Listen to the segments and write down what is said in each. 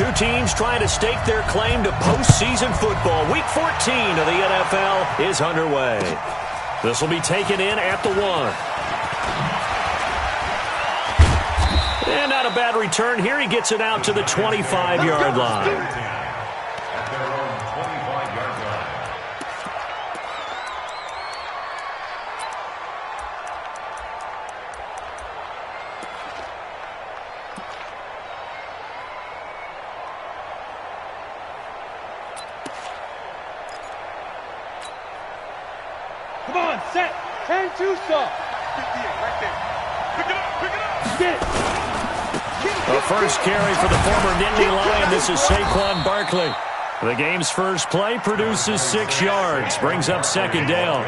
Two teams trying to stake their claim to postseason football. Week 14 of the NFL is underway. This will be taken in at the 1. And not a bad return here. He gets it out to the 25-yard line. Come on, set. 10-2 stop. Right there. Pick it up, pick it up. Get it. The first carry for the former Nittany Lion. This is Saquon Barkley. The game's first play produces 6 yards. Brings up second down.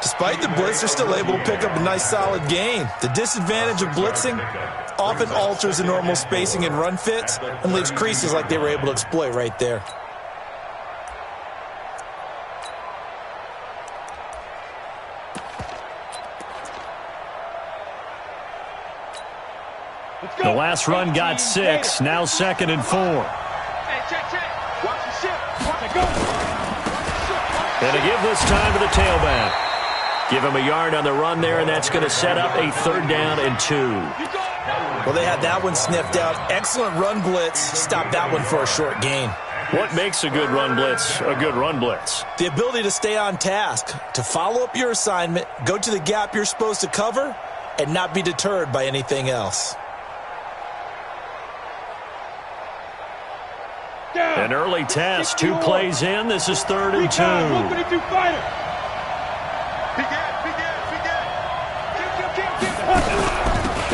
Despite the blitz, they're still able to pick up a nice solid gain. The disadvantage of blitzing often alters the normal spacing and run fits and leaves creases like they were able to exploit right there. The last run got 6. Now 2nd and 4. And to give this time to the tailback. Give him a yard on the run there, and that's going to set up a 3rd down and 2. Well, they had that one sniffed out. Excellent run blitz. Stopped that one for a short gain. What makes a good run blitz a good run blitz? The ability to stay on task, to follow up your assignment, go to the gap you're supposed to cover, and not be deterred by anything else. An early test, 2 plays in. This is 3rd and 2.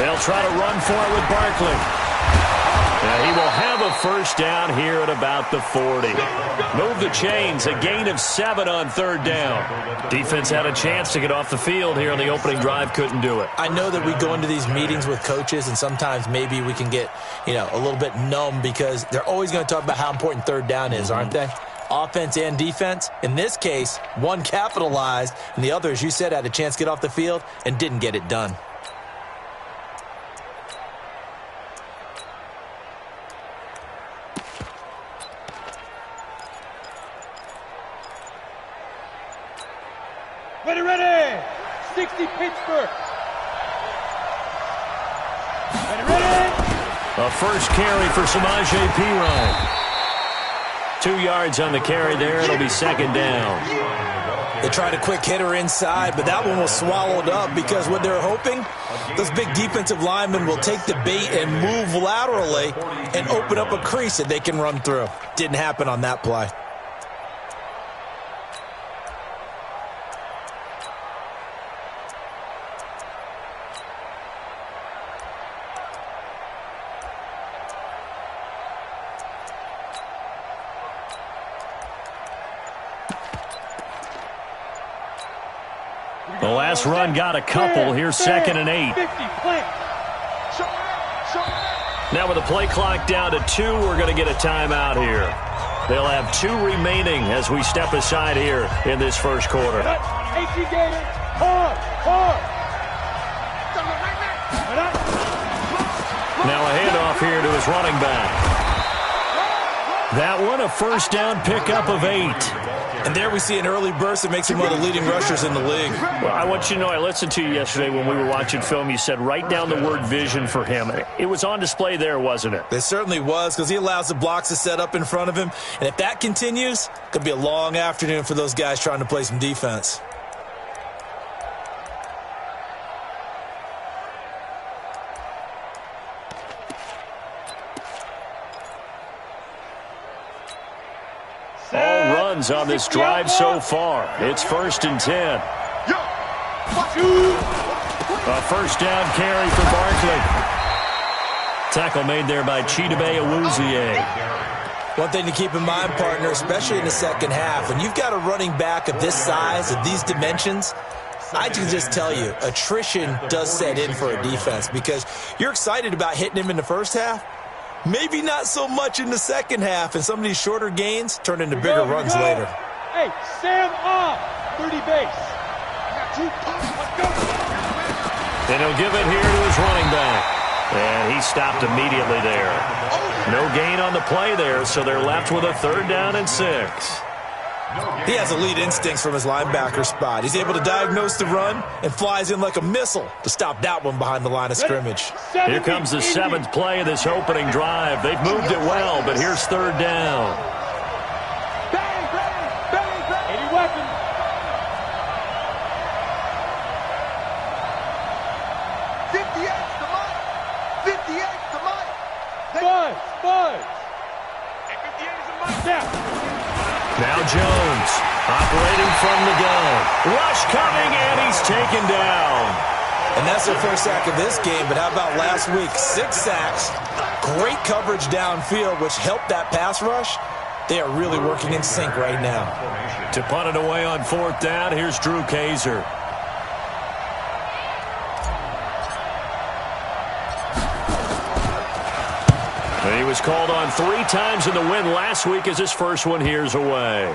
They'll try to run for it with Barkley. And he will have a 1st down here at about the 40. Move the chains, a gain of 7 on 3rd down. Defense had a chance to get off the field here on the opening drive, couldn't do it. I know that we go into these meetings with coaches, and sometimes maybe we can get, a little bit numb because they're always going to talk about how important 3rd down is, aren't they? Offense and defense. In this case, one capitalized, and the other, as you said, had a chance to get off the field and didn't get it done. Ready. 60 Pittsburgh. Ready. A first carry for Samaje Perine. 2 yards on the carry there. It'll be 2nd down. They tried a quick hitter inside, but that one was swallowed up because what they're hoping, those big defensive linemen will take the bait and move laterally and open up a crease that they can run through. Didn't happen on that play. The last run got a couple. Here's 2nd and 8. Now with the play clock down to 2, we're going to get a timeout here. They'll have 2 remaining as we step aside here in this first quarter. Now a handoff here to his running back. That one, a 1st down pickup of 8. And there we see an early burst that makes him one of the leading rushers in the league. Well, I want you to know, I listened to you yesterday when we were watching film. You said write down the word vision for him. It was on display there, wasn't it? It certainly was, because he allows the blocks to set up in front of him. And if that continues, it could be a long afternoon for those guys trying to play some defense. All runs on this drive so far. It's 1st and 10. A 1st down carry for Barkley. Tackle made there by Chidobe Awuzie. One thing to keep in mind, partner, especially in the second half, when you've got a running back of this size, of these dimensions, I can just tell you, attrition does set in for a defense because you're excited about hitting him in the first half. Maybe not so much in the second half, and some of these shorter gains turn into bigger runs later. Hey, Sam off, 30 base. And he'll give it here to his running back. And he stopped immediately there. No gain on the play there, so they're left with a 3rd down and 6. He has elite instincts from his linebacker spot. He's able to diagnose the run and flies in like a missile to stop that one behind the line of scrimmage. Here comes the 7th play of this opening drive. They've moved it well, but here's 3rd down. Bang, bang, bang, bang. Any weapon. Buzz. Now Jones operating from the gun. Rush coming, and he's taken down. And that's their first sack of this game, but how about last week? 6 sacks, great coverage downfield, which helped that pass rush. They are really working in sync right now. To punt it away on 4th down, here's Drew Kaiser. And he was called on 3 times in the win last week as his first one here's away.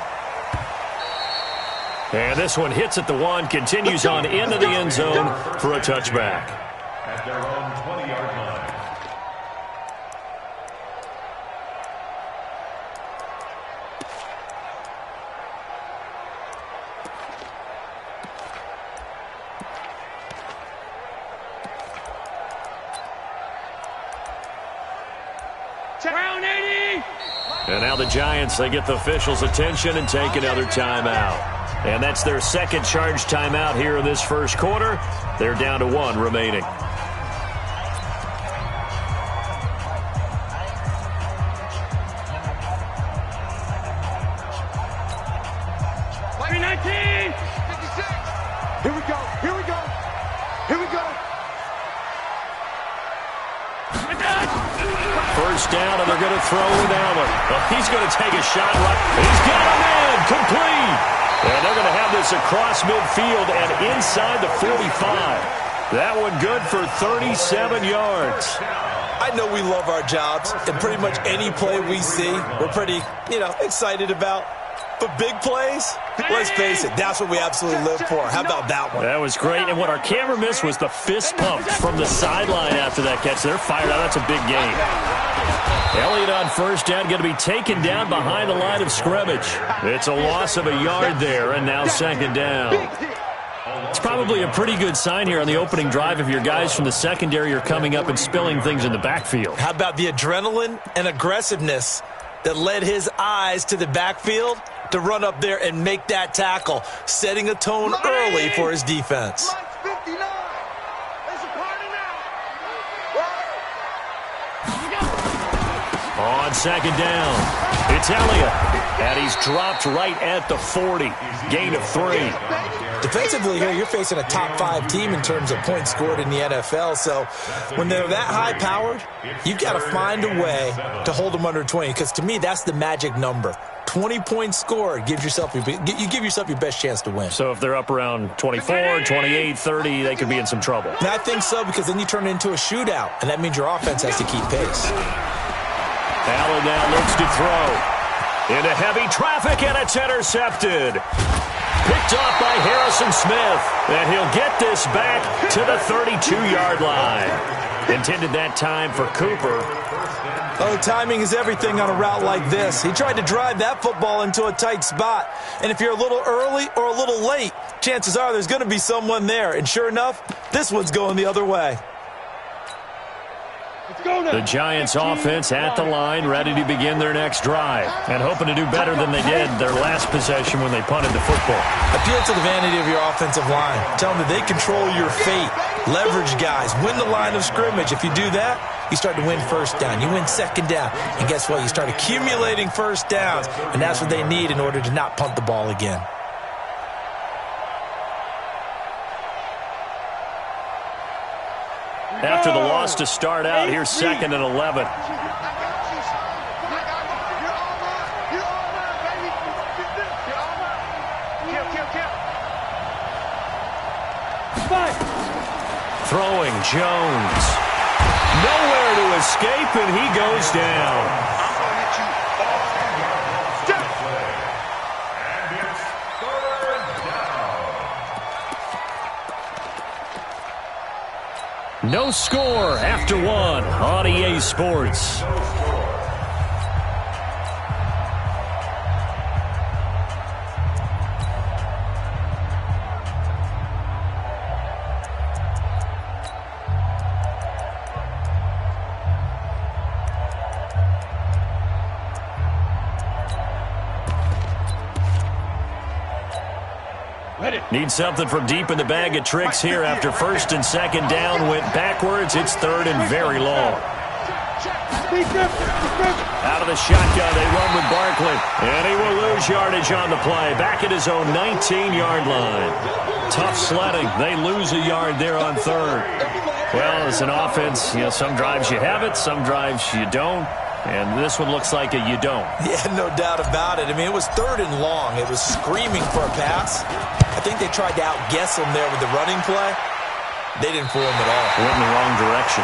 And this one hits at the 1, continues on into the end zone for a touchback. At their own 20-yard line. Round 80. And now the Giants, they get the officials' attention and take another timeout. And that's their 2nd charge timeout here in this first quarter. They're down to 1 remaining. Here we go. First down, and they're going to throw with Allen. Well, he's going to take a shot right. He's got him in. Complete. And they're going to have this across midfield and inside the 45. That one good for 37 yards. I know we love our jobs, and pretty much any play we see, we're pretty, excited about. But big plays, let's face it, that's what we absolutely live for. How about that one? That was great. And what our camera missed was the fist pump from the sideline after that catch. They're fired out. That's a big game. Elliott on first down, going to be taken down behind the line of scrimmage. It's a loss of a yard there, and now 2nd down. It's probably a pretty good sign here on the opening drive if your guys from the secondary are coming up and spilling things in the backfield. How about the adrenaline and aggressiveness that led his eyes to the backfield to run up there and make that tackle, setting a tone early for his defense. On 2nd down, it's Elliott, and he's dropped right at the 40. Gain of 3. Defensively here, you're facing a top 5 team in terms of points scored in the NFL, so when they're that high-powered, you've got to find a way to hold them under 20, because to me, that's the magic number. 20 points scored, you give yourself your best chance to win. So if they're up around 24, 28, 30, they could be in some trouble. And I think so, because then you turn it into a shootout, and that means your offense has to keep pace. Allen now looks to throw. Into heavy traffic, and it's intercepted. Picked off by Harrison Smith, and he'll get this back to the 32-yard line. Intended that time for Cooper. Oh, timing is everything on a route like this. He tried to drive that football into a tight spot. And if you're a little early or a little late, chances are there's going to be someone there. And sure enough, this one's going the other way. The Giants offense at the line, ready to begin their next drive, and hoping to do better than they did their last possession when they punted the football. Appeal to the vanity of your offensive line. Tell them that they control your fate. Leverage guys. Win the line of scrimmage. If you do that, you start to win first down. You win 2nd down. And guess what? You start accumulating first downs, and that's what they need in order to not punt the ball again. After the loss to start out, here's 2nd and 11. Throwing Jones. Nowhere to escape, and he goes down. No score after one on EA Sports. Need something from deep in the bag of tricks here after first and second down went backwards. It's third and very long. Out of the shotgun, they run with Barkley. And he will lose yardage on the play. Back at his own 19-yard line. Tough sledding. They lose a yard there on third. Well, as an offense, some drives you have it, some drives you don't. And this one looks like you don't. Yeah, no doubt about it. I mean, it was third and long. It was screaming for a pass. I think they tried to outguess him there with the running play. They didn't fool him at all. Went in the wrong direction.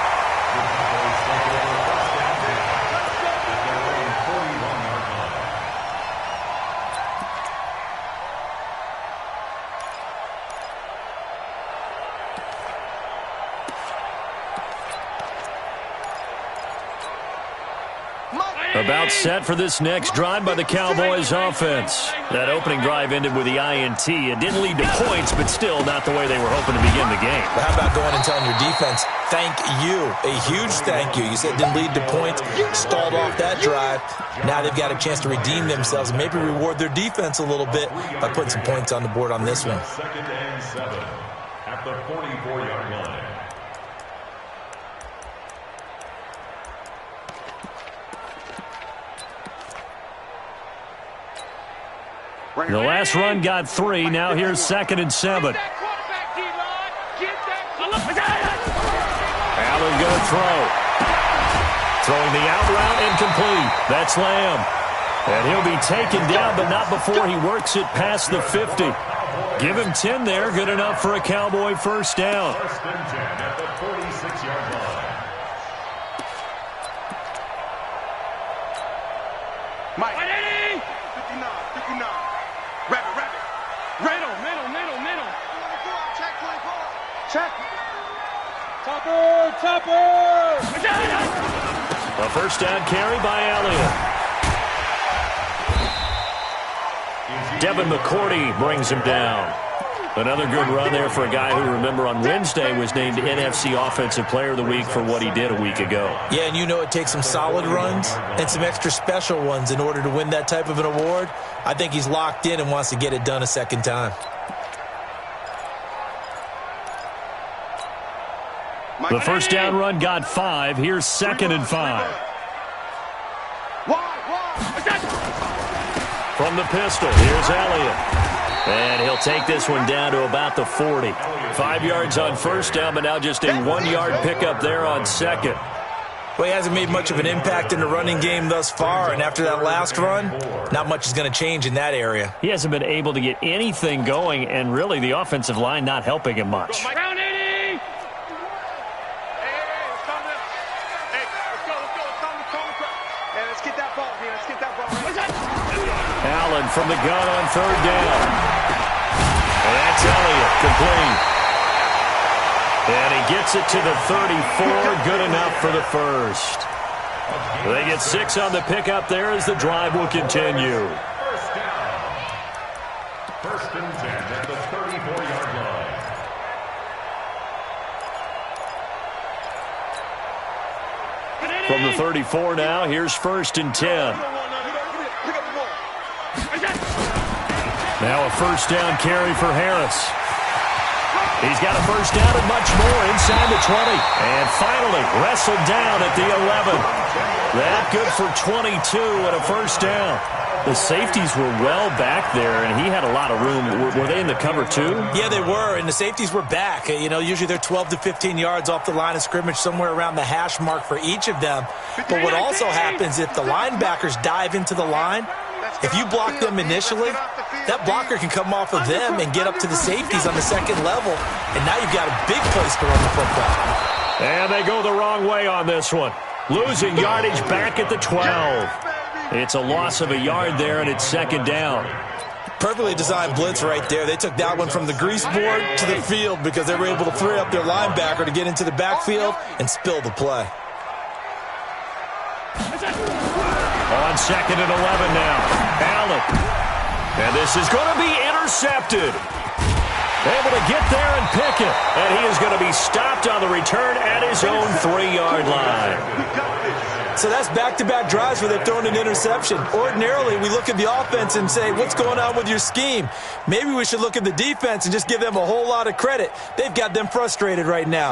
About set for this next drive by the Cowboys offense. That opening drive ended with the INT. It didn't lead to points, but still not the way they were hoping to begin the game. But how about going and telling your defense, thank you, a huge thank you. You said it didn't lead to points, stalled off that drive. Now they've got a chance to redeem themselves and maybe reward their defense a little bit by putting some points on the board on this one. Second and 7 at the 44-yard line. The last run got 3. Now here's second and 7. Allen going to throw. Throwing the out route incomplete. That's Lamb. And he'll be taken down, but not before he works it past the 50. Give him 10 there. Good enough for a Cowboy first down. First and 10 at the 46-yard line. Mike. 59, 59. Rabbit. Middle. Check. Topper. A first down carry by Elliott. Devin McCourty brings him down. Another good run there for a guy who, remember, on Wednesday was named NFC Offensive Player of the Week for what he did a week ago. Yeah, and it takes some solid runs and some extra special ones in order to win that type of an award. I think he's locked in and wants to get it done a second time. The first down run got 5. Here's second and 5. From the pistol, here's Elliott. And he'll take this one down to about the 40. 5 yards on first down, but now just a 1-yard pickup there on second. Well, he hasn't made much of an impact in the running game thus far, and after that last run, not much is going to change in that area. He hasn't been able to get anything going, and really the offensive line not helping him much. Round 80! Hey, let's get that ball here. Let's get that ball. Allen from the gun on third down. And that's Elliott, complete. And he gets it to the 34, good enough for the first. They get 6 on the pickup there as the drive will continue. First down. First and 10 at the 34-yard line. From the 34 now, here's first and 10. Now a first down carry for Harris. He's got a first down and much more inside the 20. And finally wrestled down at the 11. That good for 22 and a first down. The safeties were well back there, and he had a lot of room. Were they in the cover too? Yeah, they were, and the safeties were back. Usually they're 12 to 15 yards off the line of scrimmage, somewhere around the hash mark for each of them. But what also happens if the linebackers dive into the line, if you block them initially, that blocker can come off of them and get up to the safeties on the second level, and now you've got a big place to run the football. And they go the wrong way on this one. Losing yardage back at the 12. It's a loss of a yard there, and it's second down. Perfectly designed blitz right there. They took that one from the grease board to the field because they were able to free up their linebacker to get into the backfield and spill the play. On 2nd and 11 now. Allen. And this is going to be intercepted. Able to get there and pick it. And he is going to be stopped on the return at his own 3-yard line. So that's back-to-back drives where they've thrown an interception. Ordinarily, we look at the offense and say, what's going on with your scheme? Maybe we should look at the defense and just give them a whole lot of credit. They've got them frustrated right now.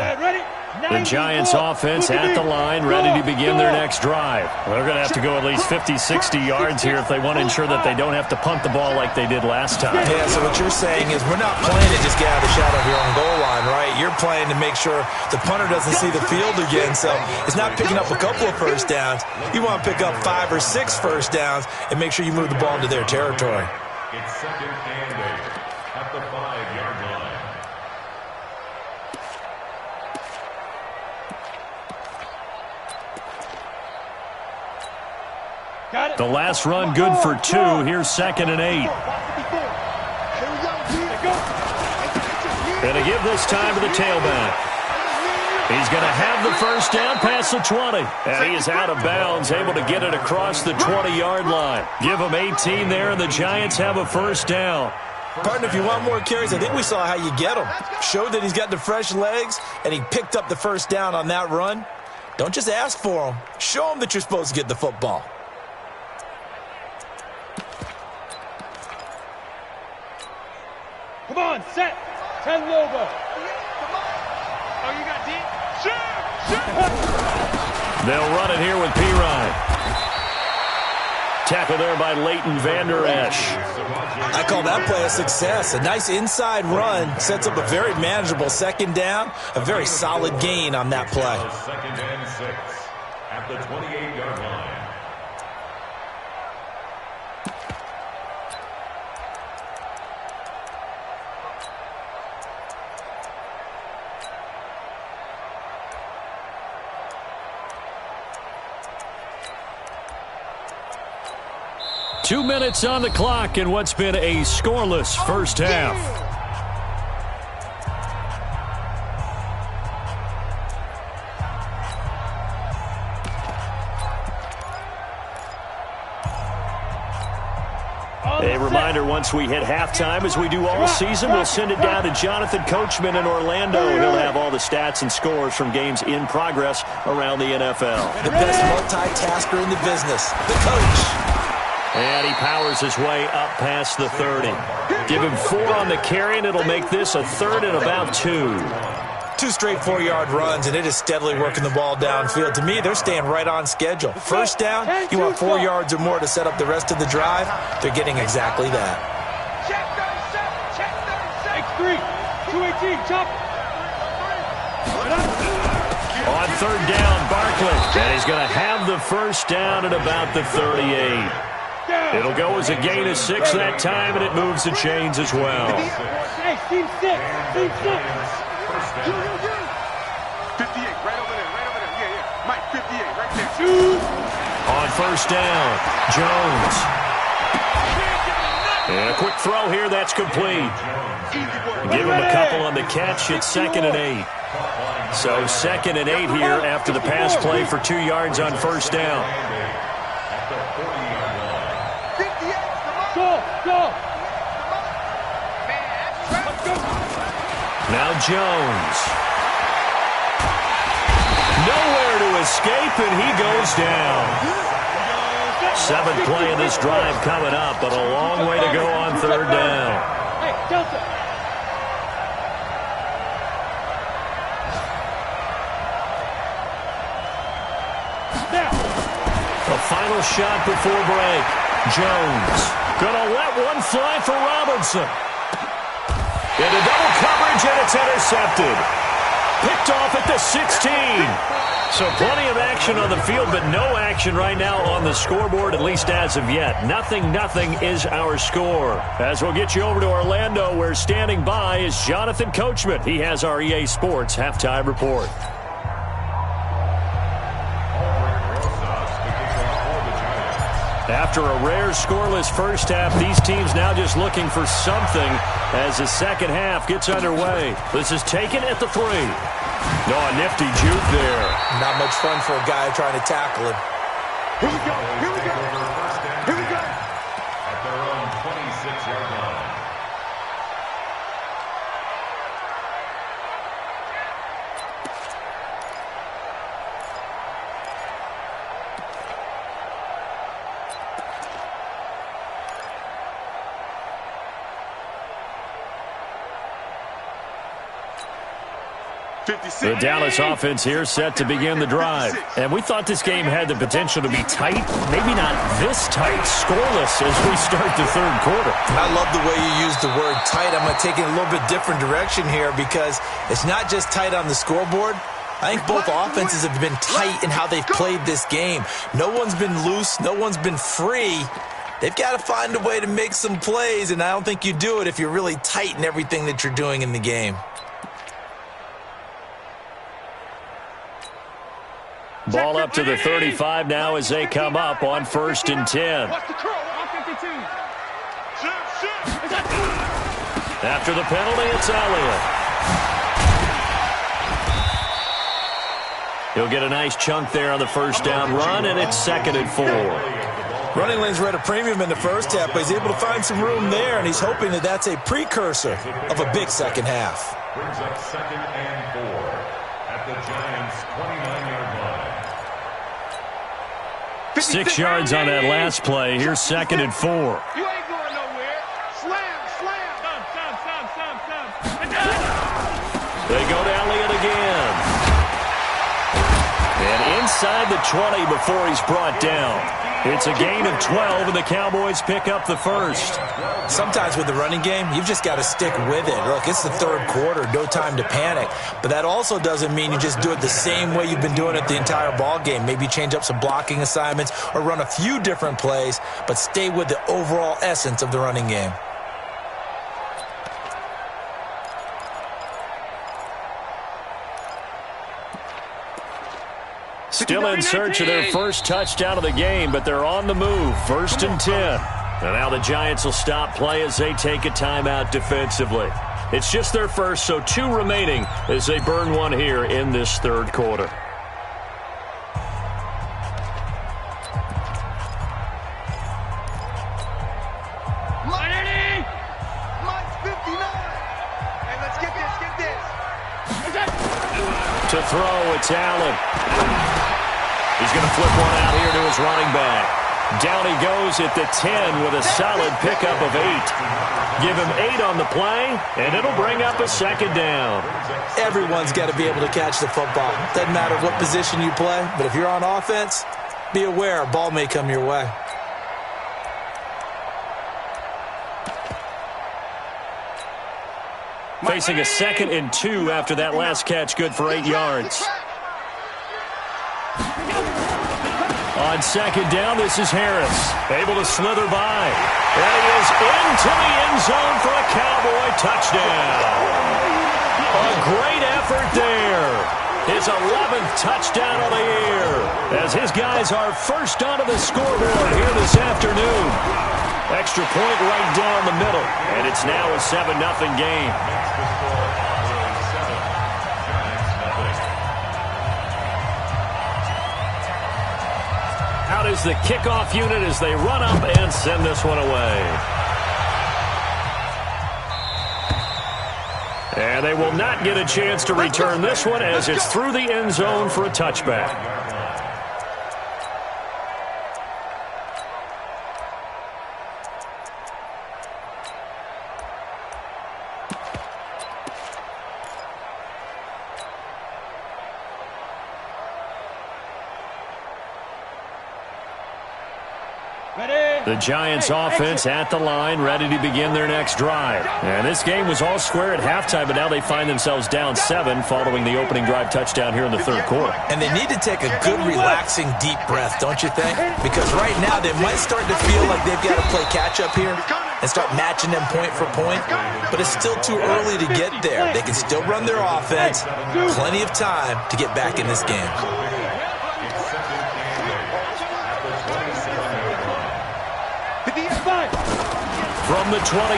The Giants offense at the line, ready to begin their next drive. They're going to have to go at least 50, 60 yards here if they want to ensure that they don't have to punt the ball like they did last time. Yeah, so what you're saying is we're not playing to just get out of the shadow of your own goal line, right? You're playing to make sure the punter doesn't see the field again. So it's not picking up a couple of first downs. You want to pick up 5 or 6 first downs and make sure you move the ball into their territory. It's 2nd and 8 at the 5-yard line. The last run good for 2. Here's 2nd and 8. And to give this time to the tailback. He's going to have the first down past the 20. And he is out of bounds, able to get it across the 20-yard line. Give him 18 there, and the Giants have a first down. Partner, if you want more carries, I think we saw how you get him. Showed that he's got the fresh legs, and he picked up the first down on that run. Don't just ask for him. Show him that you're supposed to get the football. Come on, set. 10 Lobo. Oh, you got deep? They'll run it here with Pirine. Tackle there by Leighton Vander Esch. I call that play a success. A nice inside run sets up a very manageable second down. A very solid gain on that play. 2nd and 6 at the 28-yard line. Two minutes on the clock in what's been a scoreless first half. A reminder, once we hit halftime, as we do all season, we'll send it down to Jonathan Coachman in Orlando. He'll have all the stats and scores from games in progress around the NFL. The best multitasker in the business, the coach. And he powers his way up past the 30. Give him 4 on the carry, and it'll make this a 3rd and about 2. 2 straight 4-yard runs, and it is steadily working the ball downfield. To me, they're staying right on schedule. First down, you want 4 yards or more to set up the rest of the drive. They're getting exactly that. Check 37. X3. 218. Chop. On 3rd down, Barkley. And he's going to have the first down at about the 38. It'll go as a gain of 6 that time, and it moves the chains as well. Hey, team 6. Team 6. 58, right over there. Yeah. Mike, 58, right there. Shoot. On 1st down, Jones. And a quick throw here, that's complete. Give him a couple on the catch. It's 2nd and 8. So 2nd and 8 here after the pass play for 2 yards on 1st down. Go. Now Jones. Nowhere to escape, and he goes down. 7th play of this drive coming up, but a long way to go on 3rd down. Hey, Delta. The final shot before break. Jones gonna let one fly for Robinson. Into double coverage, and it's intercepted. Picked off at the 16. So plenty of action on the field, but no action right now on the scoreboard, at least as of yet. 0-0 is our score. As we'll get you over to Orlando, where standing by is Jonathan Coachman. He has our EA Sports halftime report. After a rare scoreless first half, these teams now just looking for something as the second half gets underway. This is taken at the 3. Oh, a nifty juke there. Not much fun for a guy trying to tackle him. Here we go. Here we go. Here we go. At their own 26-yard line. The Dallas offense here set to begin the drive. And we thought this game had the potential to be tight. Maybe not this tight, scoreless as we start the third quarter. I love the way you use the word tight. I'm going to take it in a little bit different direction here because it's not just tight on the scoreboard. I think both offenses have been tight in how they've played this game. No one's been loose. No one's been free. They've got to find a way to make some plays, and I don't think you do it if you're really tight in everything that you're doing in the game. Ball up to the 35 now as they come up on 1st and 10. After the penalty, it's Elliott. He'll get a nice chunk there on the first down run, and it's 2nd and 4. Running lanes were at a premium in the first half, but he's able to find some room there, and he's hoping that that's a precursor of a big second half. Brings up 2nd and 4 at the Giants' 29-yard line. 6 yards on that last play. Here's 2nd and 4. You ain't going nowhere. Slam, slam. They go to Elliott again. And inside the 20 before he's brought down. It's a gain of 12, and the Cowboys pick up the first. Sometimes with the running game, you've just got to stick with it. Look, it's the third quarter, no time to panic. But that also doesn't mean you just do it the same way you've been doing it the entire ball game. Maybe change up some blocking assignments or run a few different plays, but stay with the overall essence of the running game. Still in search of their first touchdown of the game, but they're on the move. 1st and 10. And now the Giants will stop play as they take a timeout defensively. It's just their first, so 2 remaining as they burn one here in this third quarter. To throw, it's Allen. He's going to flip one out here to his running back. Down he goes at the 10 with a solid pickup of 8. Give him 8 on the play, and it'll bring up a 2nd down. Everyone's got to be able to catch the football. Doesn't matter what position you play, but if you're on offense, be aware a ball may come your way. Facing a 2nd and 2 after that last catch, good for 8 yards. On 2nd down, this is Harris. Able to slither by. And he is into the end zone for a Cowboy touchdown. A great effort there. His 11th touchdown of the year. As his guys are first onto the scoreboard here this afternoon. Extra point right down the middle. And it's now a 7-0 game. Out is the kickoff unit as they run up and send this one away. And they will not get a chance to return this one as it's through the end zone for a touchback. The Giants offense at the line, ready to begin their next drive. And this game was all square at halftime, but now they find themselves down 7 following the opening drive touchdown here in the third quarter. And they need to take a good, relaxing, deep breath, don't you think? Because right now they might start to feel like they've got to play catch-up here and start matching them point for point. But it's still too early to get there. They can still run their offense. Plenty of time to get back in this game. from the 27.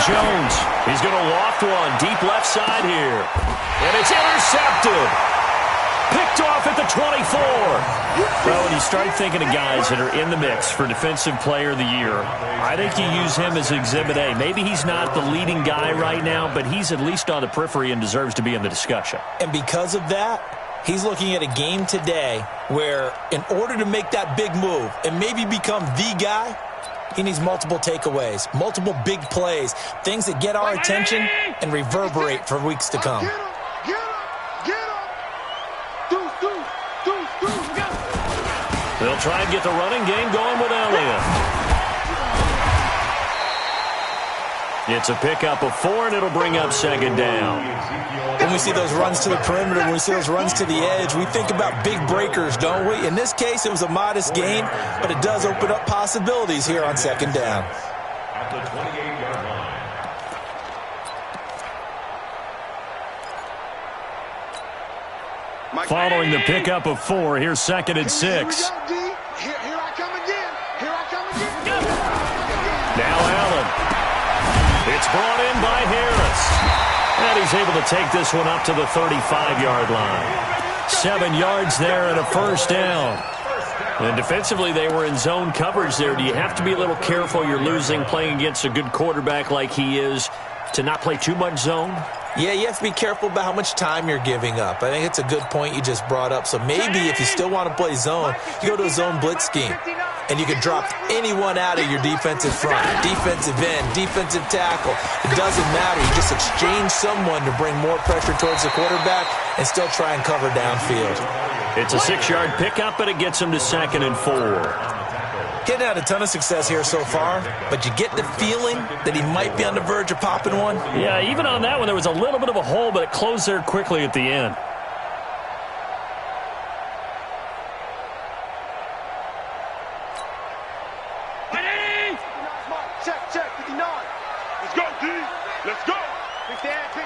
Jones, he's going to loft one deep left side here. And it's intercepted. Picked off at the 24. Well, when you start thinking of guys that are in the mix for Defensive Player of the Year, I think you use him as Exhibit A. Maybe he's not the leading guy right now, but he's at least on the periphery and deserves to be in the discussion. And because of that, he's looking at a game today where in order to make that big move and maybe become the guy, he needs multiple takeaways, multiple big plays, things that get our attention and reverberate for weeks to come. They'll try and get the running game going with Elliott. It's a pickup of 4, and it'll bring up second down. When we see those runs to the perimeter, when we see those runs to the edge, we think about big breakers, don't we? In this case, it was a modest gain, but it does open up possibilities here on second down. At the 28-yard line. Following the pickup of 4, here's second and 6. Here I come again. Here I come again. Now Allen. It's brought in by Harris. And he's able to take this one up to the 35-yard line. 7 yards there and a first down. And defensively, they were in zone coverage there. Do you have to be a little careful? You're losing playing against a good quarterback like he is to not play too much zone? Yeah, you have to be careful about how much time you're giving up. I think it's a good point you just brought up. So maybe if you still want to play zone, you go to a zone blitz scheme. And you can drop anyone out of your defensive front, defensive end, defensive tackle. It doesn't matter. You just exchange someone to bring more pressure towards the quarterback and still try and cover downfield. It's a 6-yard pickup, but it gets him to second and 4. Getting had a ton of success here so far, but you get the feeling that he might be on the verge of popping one. Yeah, even on that one, there was a little bit of a hole, but it closed there quickly at the end. Check, 59. Let's go, D. Let's go. Pick the edge.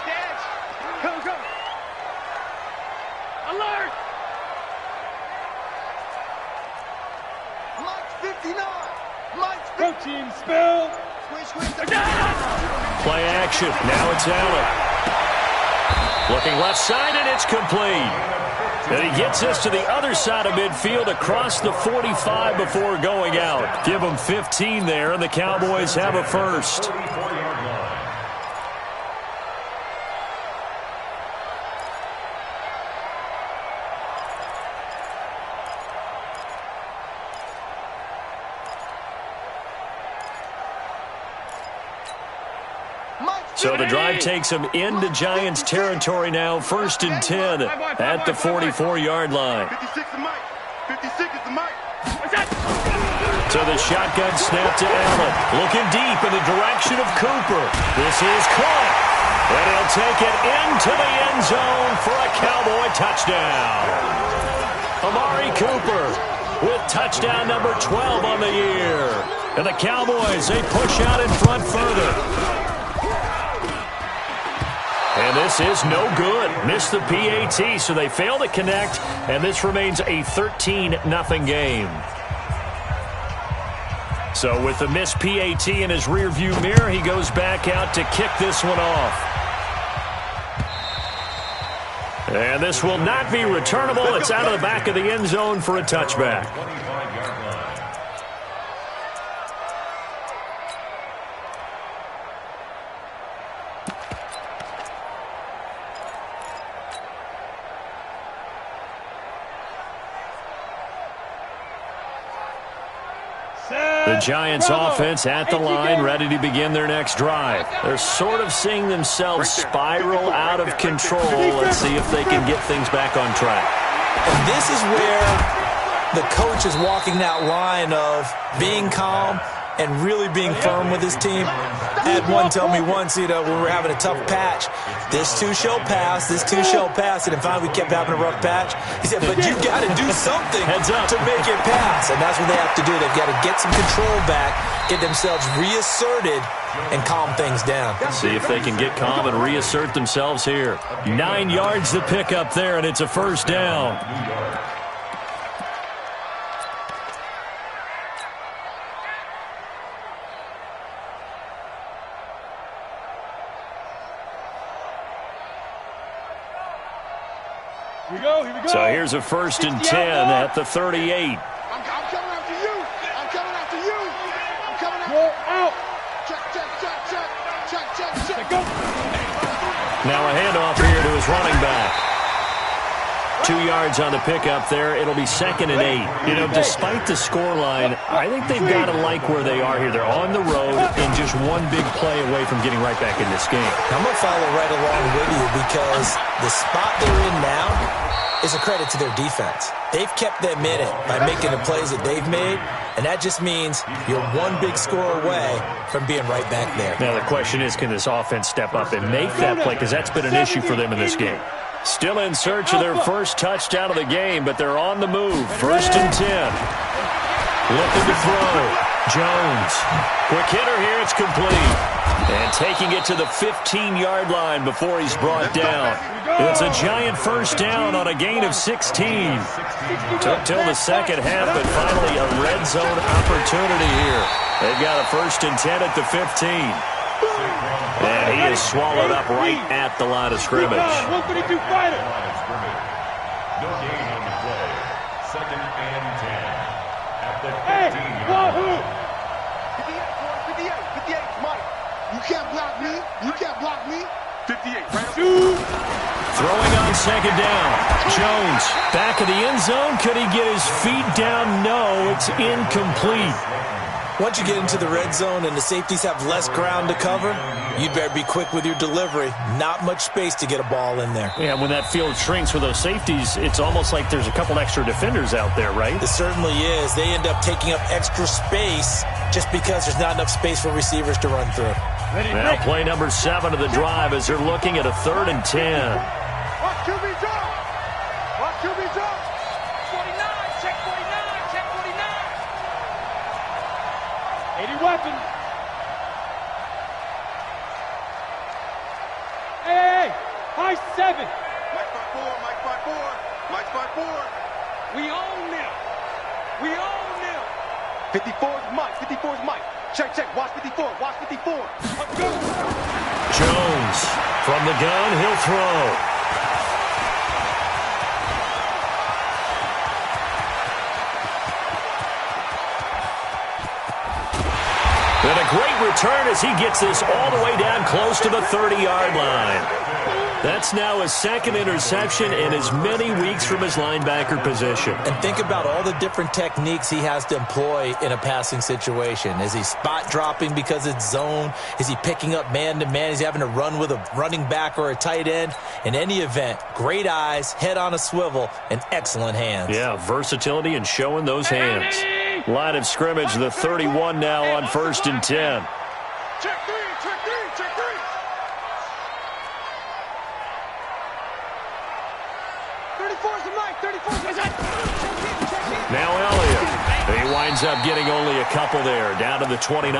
Go. Alert. Mike's 59. Mike's 59. Protein spill. Squish. Play action. Now it's Allen. Looking left side, and it's complete. And he gets us to the other side of midfield across the 45 before going out. Give them 15 there, and the Cowboys have a first. So the drive takes them into Giants territory now, 1st and 10 at the 44-yard line. 56 is Mike. 56 is the Mike. So the shotgun snap to Allen. Looking deep in the direction of Cooper. This is caught. And he'll take it into the end zone for a Cowboy touchdown. Amari Cooper with touchdown number 12 on the year. And the Cowboys, they push out in front further. And this is no good. Missed the PAT, so they fail to connect, and this remains a 13-0 game. So with the missed PAT in his rearview mirror, he goes back out to kick this one off. And this will not be returnable. It's out of the back of the end zone for a touchback. The Giants offense at the line, ready to begin their next drive. They're sort of seeing themselves spiral out of control. Let's see if they can get things back on track. And this is where the coach is walking that line of being calm and really being firm with his team. I had one tell me once, when we were having a tough patch, this too shall pass, this too shall pass. And finally we kept having a rough patch. He said, but you got to do something to make it pass. And that's what they have to do. They've got to get some control back, get themselves reasserted, and calm things down. See if they can get calm and reassert themselves here. 9 yards to pick up there, and it's a first down. So here's a 1st and 10 at the 38. I'm coming after you. I'm coming after you. I'm coming after you. Out. Check. Go. Now a handoff here to his running back. 2 yards on the pickup there. It'll be 2nd and 8. You know, despite the scoreline, I think they've got to like where they are here. They're on the road and just one big play away from getting right back in this game. I'm going to follow right along with you because the spot they're in now is a credit to their defense. They've kept them in it by making the plays that they've made, and that just means you're one big score away from being right back there. Now the question is, can this offense step up and make that play? Because that's been an issue for them in this game. Still in search of their first touchdown of the game, but they're on the move. 1st and 10. Looking to throw. Jones. Quick hitter here. It's complete. And taking it to the 15-yard line before he's brought down. It's a giant first down on a gain of 16. Took till the second half, but finally a red zone opportunity here. They've got a 1st and 10 at the 15. And he is swallowed up right at the line of scrimmage. 132 fighter. No gain on the play. 2nd and 10. At the 15. Hey, Wahoo! 58, Mike. You can't block me. You can't block me. 58, right? Shoot! Throwing on 2nd down. Jones back of the end zone. Could he get his feet down? No, it's incomplete. Once you get into the red zone and the safeties have less ground to cover, you'd better be quick with your delivery. Not much space to get a ball in there. Yeah, when that field shrinks with those safeties, it's almost like there's a couple extra defenders out there, right? It certainly is. They end up taking up extra space just because there's not enough space for receivers to run through. Now play number 7 of the drive as they're looking at a 3rd and 10. Watch QB drop. Watch QB drop. 49, check 49, check 49. 80 weapons. Hey, high 7. Mike 5-4. We own them. 54's Mike. Check. Watch 54. Let's go. Jones from the gun. He'll throw. And a great return as he gets this all the way down close to the 30-yard line. That's now his 2nd interception in as many weeks from his linebacker position. And think about all the different techniques he has to employ in a passing situation. Is he spot dropping because it's zone? Is he picking up man-to-man? Is he having to run with a running back or a tight end? In any event, great eyes, head on a swivel, and excellent hands. Yeah, versatility and showing those hands. Line of scrimmage, the 31 now on 1st and 10. Check three. 34's the Mike. 34's the Now Elliott. He winds up getting only a couple there, down to the 29.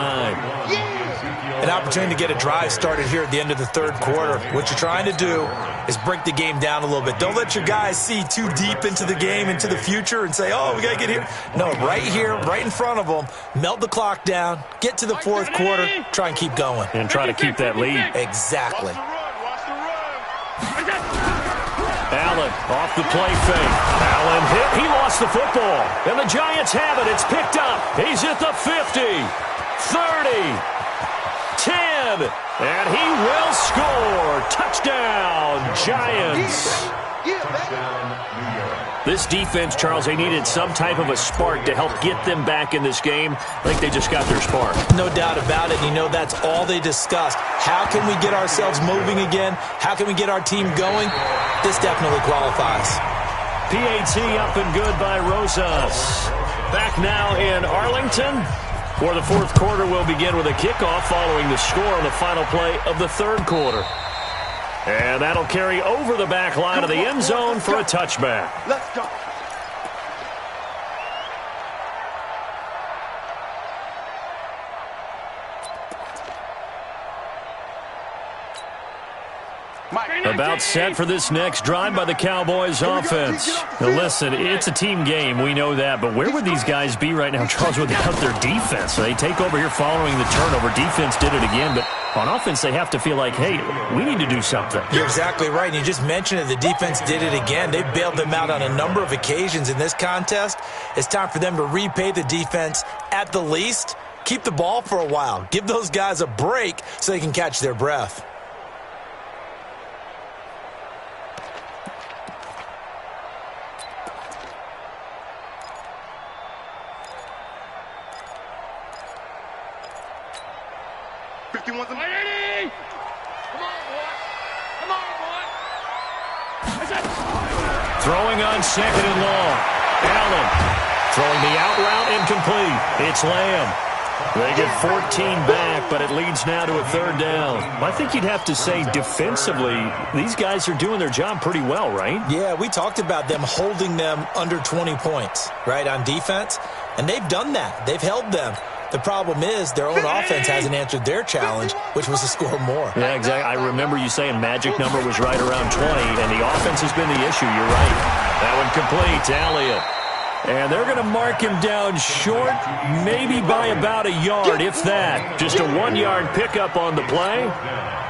An opportunity to get a drive started here at the end of the 3rd quarter. What you're trying to do is break the game down a little bit. Don't let your guys see too deep into the game, into the future, and say, oh, we got to get here. No, right here, right in front of them, melt the clock down, get to the 4th quarter, try and keep going. And try to keep that lead. Exactly. Watch the run. Allen off the play fake. Allen hit. He lost the football. And the Giants have it. It's picked up. He's at the 50, 30, 10, and he will score. Touchdown, Giants. This defense, Charles, they needed some type of a spark to help get them back in this game. I think they just got their spark. No doubt about it. You know, that's all they discussed. How can we get ourselves moving again? How can we get our team going? This definitely qualifies. PAT up and good by Rosas. Back now in Arlington, where the 4th quarter will begin with a kickoff following the score on the final play of the 3rd quarter. And that'll carry over the back line of the end zone for a touchback. Let's go. About set for this next drive by the Cowboys offense. Now listen, it's a team game, we know that, but where would these guys be right now, Charles, without their defense? So they take over here following the turnover. Defense did it again, but On offense, they have to feel like, hey, we need to do something. You're exactly right. And you just mentioned it. The defense did it again. They bailed them out on a number of occasions in this contest. It's time for them to repay the defense at the least. Keep the ball for a while. Give those guys a break so they can catch their breath. Throwing on second and long. Allen throwing the out route incomplete. It's Lamb. They get 14 back, but it leads now to a third down. I think you'd have to say defensively, these guys are doing their job pretty well, right? Yeah, we talked about them holding them under 20 points, right, on defense. And they've done that. They've held them. The problem is their own offense hasn't answered their challenge, which was to score more. Yeah, exactly. I remember you saying magic number was right around 20, and the offense has been the issue. You're right. That one complete to Elliott. And they're going to mark him down short, maybe by about a yard, if that. Just a 1-yard pickup on the play.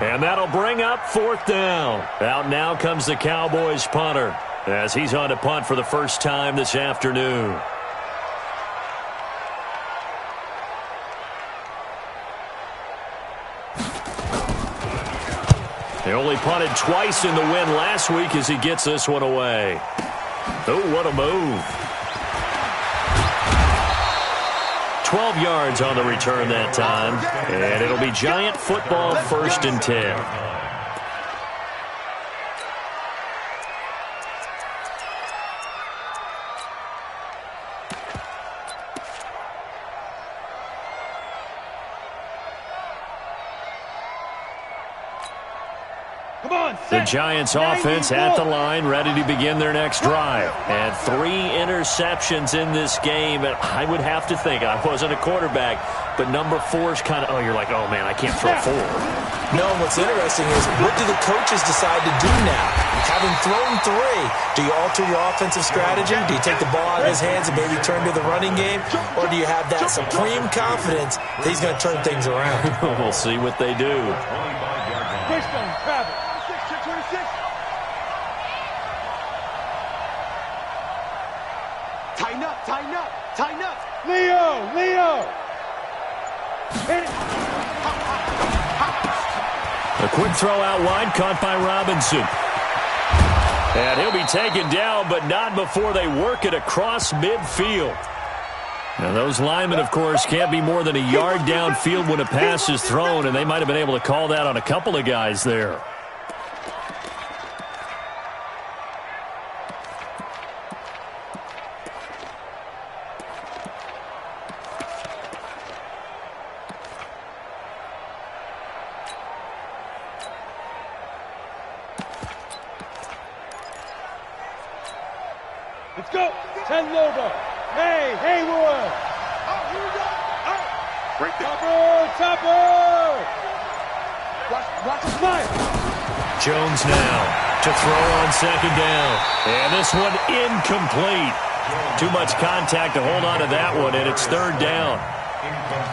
And that'll bring up fourth down. Out now comes the Cowboys punter, as he's on to punt for the first time this afternoon. They only punted twice in the win last week as he gets this one away. Oh, what a move. 12 yards on the return that time. And it'll be Giant football, 1st and 10. The Giants offense at the line, ready to begin their next drive. And 3 interceptions in this game. And I would have to think, I wasn't a quarterback, but number 4 is kind of, you're like, oh, man, I can't throw 4. No, what's interesting is, what do the coaches decide to do now? Having thrown 3, do you alter your offensive strategy? Do you take the ball out of his hands and maybe turn to the running game? Or do you have that supreme confidence that he's going to turn things around? We'll see what they do. Tighten up. Leo. A quick throw out wide, caught by Robinson. And he'll be taken down, but not before they work it across midfield. Now, those linemen, of course, can't be more than a yard downfield when a pass is thrown, and they might have been able to call that on a couple of guys there. Let's go. 10 Lobo. Hey, Haywood. Right there. Topper. Watch his line. Jones now to throw on second down. And this one incomplete. Too much contact to hold on to that one, and it's third down.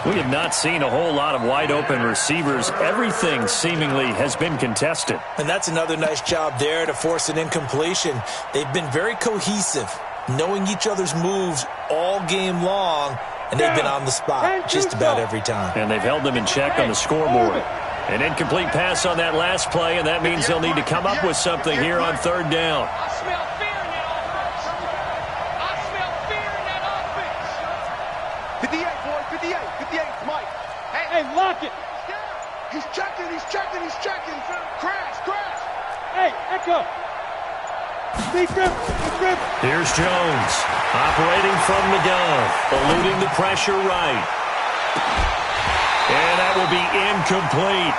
We have not seen a whole lot of wide-open receivers. Everything seemingly has been contested. And that's another nice job there to force an incompletion. They've been very cohesive, knowing each other's moves all game long, and they've been on the spot just about every time. And they've held them in check on the scoreboard. An incomplete pass on that last play, and that means they'll need to come up with something here on third down. I smell fear in that offense. I smell fear in that offense. 58, boy, 58, Mike. Hey, lock it. He's checking. Crash. Hey, Echo. Big grip. Here's Jones, operating from the gun, eluding the pressure right. And that will be incomplete.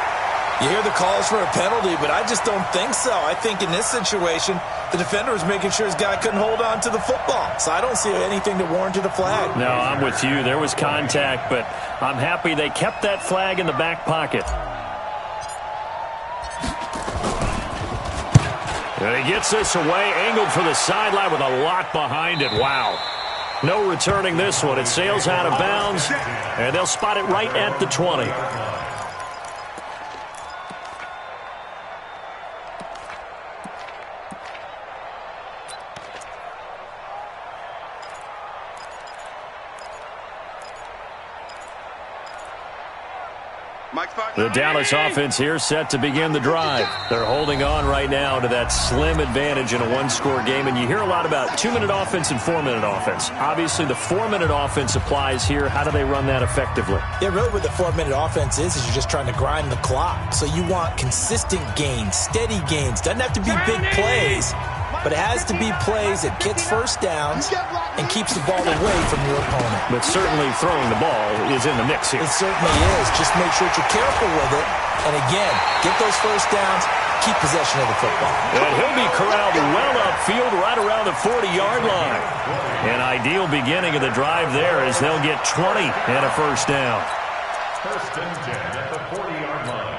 You hear the calls for a penalty, but I just don't think so. I think in this situation, the defender was making sure his guy couldn't hold on to the football. So I don't see anything that warranted a flag. No, I'm with you. There was contact, but I'm happy they kept that flag in the back pocket. And he gets this away, angled for the sideline with a lot behind it. Wow. No returning this one. It sails out of bounds, and they'll spot it right at the 20. The Dallas offense here set to begin the drive. They're holding on right now to that slim advantage in a one-score game, and you hear a lot about 2-minute offense and 4-minute offense. Obviously, the 4-minute offense applies here. How do they run that effectively? Yeah, really what the 4-minute offense is you're just trying to grind the clock. So you want consistent gains, steady gains. Doesn't have to be big plays, but it has to be plays that gets first downs and keeps the ball away from your opponent. But certainly throwing the ball is in the mix here. It certainly is. Just make sure that you're careful with it. And again, get those first downs, keep possession of the football. And he'll be corralled well upfield right around the 40-yard line. An ideal beginning of the drive there as they'll get 20 and a first down. First and 10 at the 40-yard line.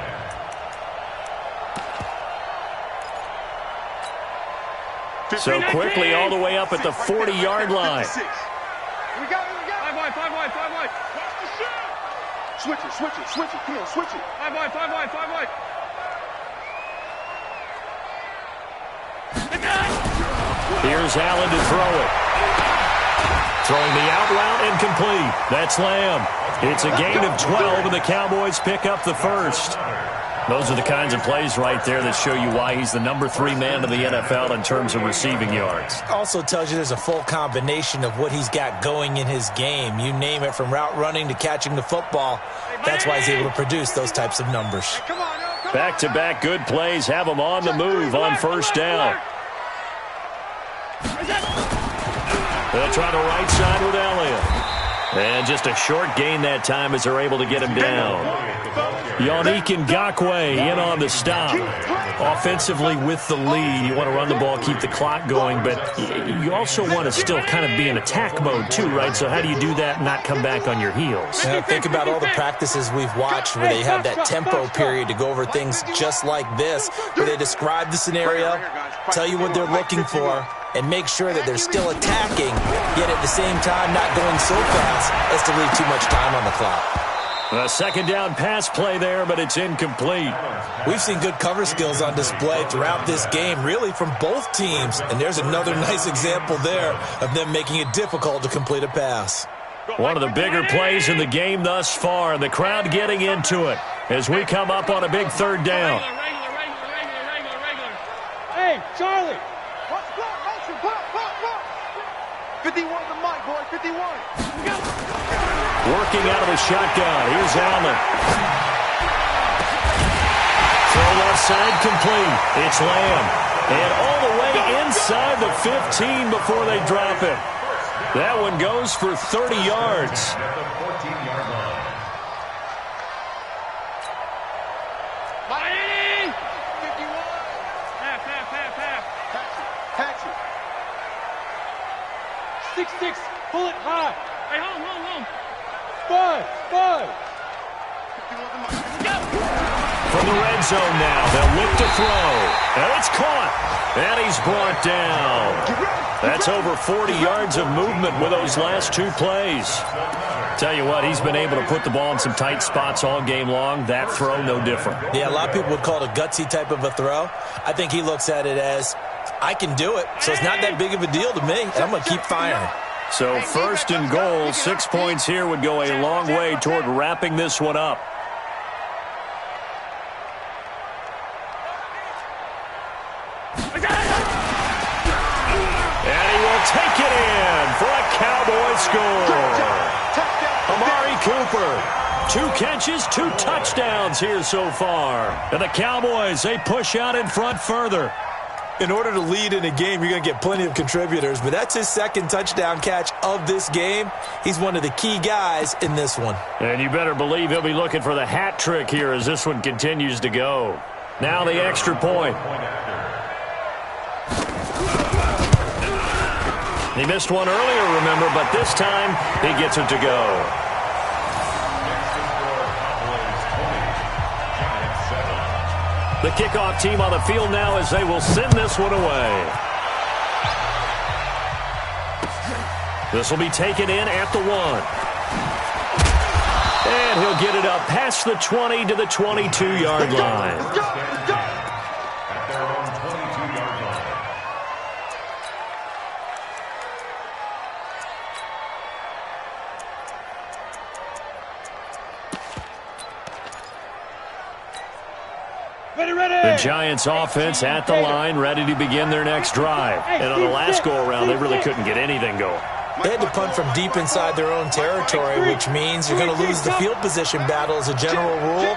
So quickly all the way up at the 40-yard line. Here we go. 5 wide. Switch it. Come on, switch it. 5 wide. Here's Allen to throw it. Throwing the out route incomplete. That's Lamb. It's a gain of 12, and the Cowboys pick up the first. Those are the kinds of plays right there that show you why he's the number 3 man in the NFL in terms of receiving yards. Also tells you there's a full combination of what he's got going in his game. You name it, from route running to catching the football. That's why he's able to produce those types of numbers. Back-to-back good plays have him on the move on first down. They'll try to right side with Elliott. And just a short gain that time as they're able to get him down. Yannick Ngakoue in on the stop. Offensively with the lead, you want to run the ball, keep the clock going, but you also want to still kind of be in attack mode too, right? So how do you do that and not come back on your heels? Now, think about all the practices we've watched where they have that tempo period to go over things just like this, where they describe the scenario, tell you what they're looking for, and make sure that they're still attacking, yet at the same time not going so fast as to leave too much time on the clock. A second down pass play there, but it's incomplete. We've seen good cover skills on display throughout this game, really from both teams, and there's another nice example there of them making it difficult to complete a pass. One of the bigger plays in the game thus far, and the crowd getting into it as we come up on a big third down. Hey, Charlie! 51 the mic, boy, 51. Working out of the shotgun. Here's Allen. Throw left side complete. It's Lamb. And all the way inside the 15 before they drop it. That one goes for 30 yards. Patch it. 6-6, pull it high. Hey, home. 5. From the red zone now, they'll look to throw. And it's caught. And he's brought down. That's over 40 yards of movement with those last 2 plays. Tell you what, he's been able to put the ball in some tight spots all game long. That throw, no different. Yeah, a lot of people would call it a gutsy type of a throw. I think he looks at it as, I can do it, so it's not that big of a deal to me, and I'm going to keep firing. So first and goal, 6 points here would go a long way toward wrapping this one up. And he will take it in for a Cowboy score. Amari Cooper. 2 catches, 2 touchdowns here so far. And the Cowboys, they push out in front further. In order to lead in a game, you're going to get plenty of contributors, but that's his second touchdown catch of this game. He's one of the key guys in this one. And you better believe he'll be looking for the hat trick here as this one continues to go. Now the extra point. He missed one earlier, remember, but this time he gets it to go. The kickoff team on the field now as they will send this one away. This will be taken in at the 1. And he'll get it up past the 20 to the 22-yard line. The Giants offense at the line, ready to begin their next drive. And on the last go-around, they really couldn't get anything going. They had to punt from deep inside their own territory, which means you're going to lose the field position battle as a general rule.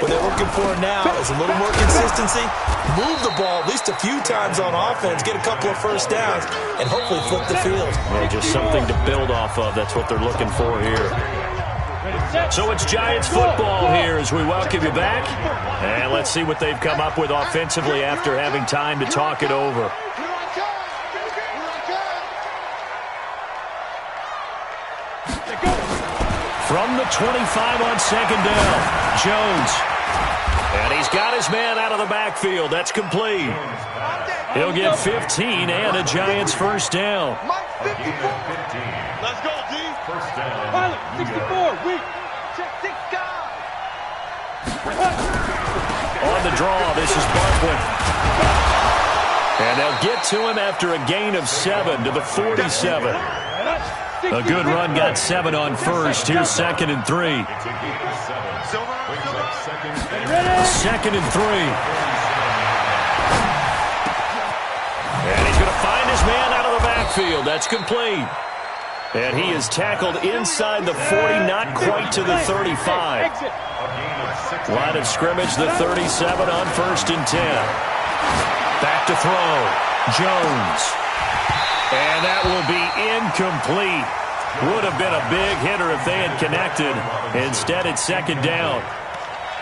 What they're looking for now is a little more consistency, move the ball at least a few times on offense, get a couple of first downs, and hopefully flip the field. Yeah, just something to build off of. That's what they're looking for here. So it's Giants football here as we welcome you back. And let's see what they've come up with offensively after having time to talk it over. From the 25 on second down, Jones. And he's got his man out of the backfield. That's complete. He'll get 15 and a Giants first down. Let's go, D. First down. Pilot, 64, weak. Check 6 guys. On the draw, this is Barkley. And they'll get to him after a gain of 7 to the 47. A good run, got 7 on first. Here's 2nd and 3. 2nd and 3. And he's going to find his man out of the backfield. That's complete. And he is tackled inside the 40, not quite to the 35. Line of scrimmage, the 37 on 1st and 10. Back to throw. Jones. And that will be incomplete. Would have been a big hitter if they had connected. Instead, it's 2nd down.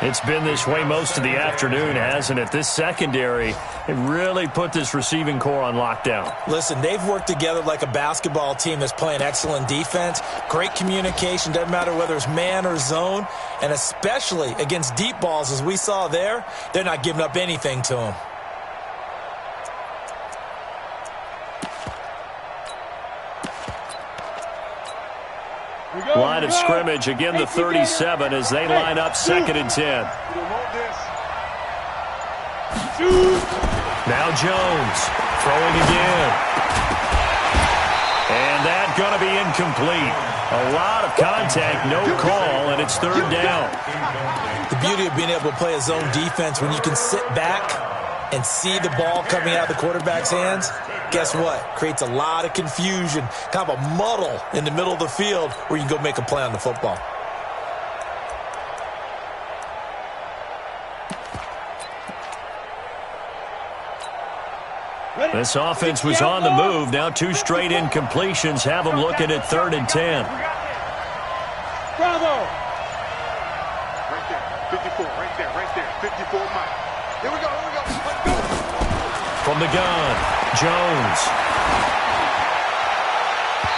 It's been this way most of the afternoon, hasn't it? This secondary, it really put this receiving core on lockdown. Listen, they've worked together like a basketball team that's playing excellent defense. Great communication, doesn't matter whether it's man or zone. And especially against deep balls, as we saw there, they're not giving up anything to them. Line of scrimmage, again the 37 as they line up 2nd and 10. Now Jones throwing again. And that's going to be incomplete. A lot of contact, no call, and it's 3rd down. The beauty of being able to play a zone defense when you can sit back and see the ball coming out of the quarterback's hands, guess what? Creates a lot of confusion, kind of a muddle in the middle of the field where you can go make a play on the football. This offense was on the move. Now 2 straight incompletions have them looking at 3rd and 10. Bravo! Right there, 54, right there, 54 Mike. Here we go, let's go. From the gun, Jones.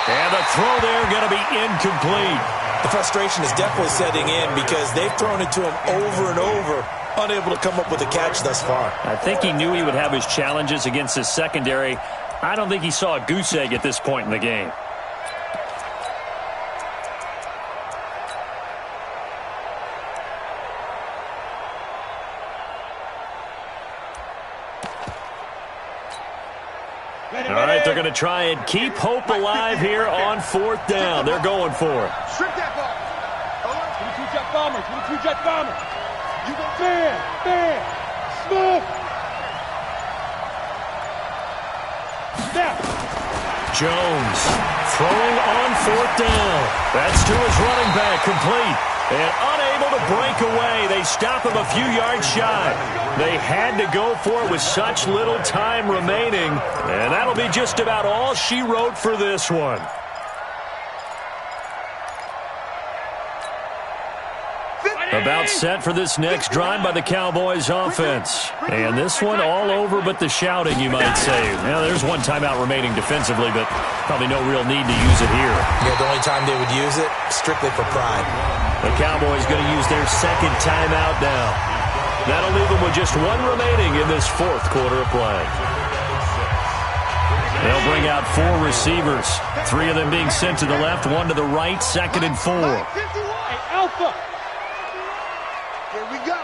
And the throw there going to be incomplete. The frustration is definitely setting in because they've thrown it to him over and over, unable to come up with a catch thus far. I think he knew he would have his challenges against his secondary. I don't think he saw a goose egg at this point in the game. All right, they're going to try and keep hope alive here on 4th down. They're going for it. Strip that ball. 22 jet bombers, 22 jet bombers. You go bam, smooth. Snap. Jones throwing on 4th down. That's to his running back, complete. And unable to break away. They stop him a few yards shy. They had to go for it with such little time remaining. And that'll be just about all she wrote for this one. About set for this next drive by the Cowboys offense. And this one all over but the shouting, you might say. Now, there's one timeout remaining defensively, but probably no real need to use it here. Yeah, the only time they would use it, strictly for pride. The Cowboys going to use their 2nd timeout now. That'll leave them with just 1 remaining in this 4th quarter of play. They'll bring out 4 receivers, 3 of them being sent to the left, 1 to the right, 2nd and 4. Hey, Alpha. Here we go.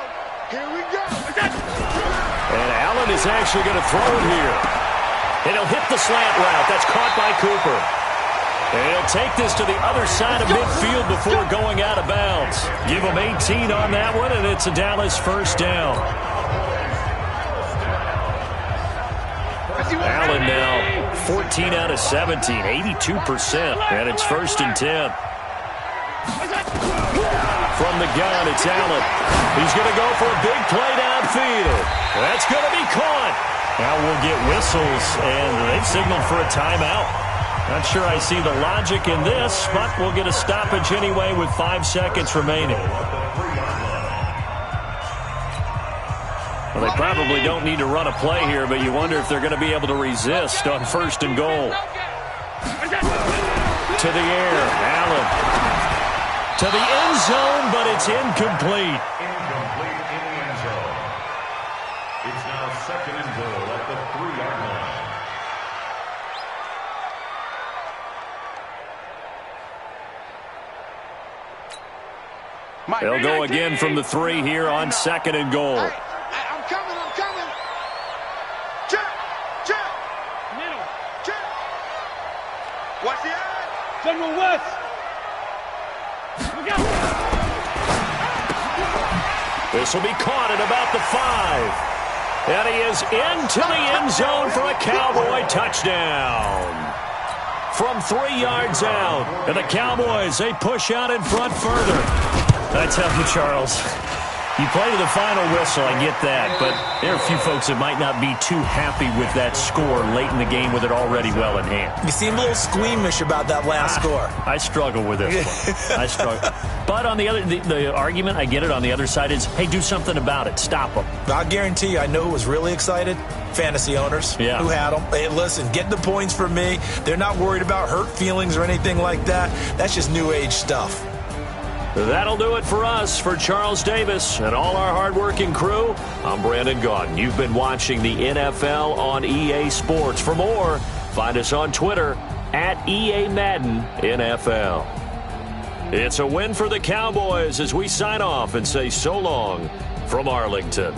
And Allen is actually going to throw it here. And he'll hit the slant route. That's caught by Cooper. And he'll take this to the other side of midfield before going out of bounds. Give him 18 on that one, and it's a Dallas first down. Allen now 14 out of 17, 82%, and it's 1st and 10. From the gun, it's Allen. He's going to go for a big play downfield. That's going to be caught. Now we'll get whistles, and they've signaled for a timeout. Not sure I see the logic in this, but we'll get a stoppage anyway with 5 seconds remaining. Well, they probably don't need to run a play here, but you wonder if they're going to be able to resist on 1st and goal. To the air, Allen. To the end zone, but it's incomplete. Incomplete in the end zone. It's now 2nd and goal at the 3-yard line. They'll go again from the 3 here on 2nd and goal. I'm coming. Check. Middle. Check. Watch the eye. General West. This will be caught at about the 5. And he is into the end zone for a Cowboy touchdown. From 3 yards out. And the Cowboys, they push out in front further. I tell you, Charles, you play to the final whistle, I get that, but there are a few folks that might not be too happy with that score late in the game with it already well in hand. You seem a little squeamish about that last score. I struggle with this one. I struggle. But on the other, the argument, I get it, on the other side is, hey, do something about it. Stop them. I'll guarantee you, I know who was really excited. Fantasy owners who had them. Hey, listen, get the points for me. They're not worried about hurt feelings or anything like that. That's just new age stuff. That'll do it for us. For Charles Davis and all our hardworking crew, I'm Brandon Gaudin. You've been watching the NFL on EA Sports. For more, find us on Twitter at EA Madden NFL. It's a win for the Cowboys as we sign off and say so long from Arlington.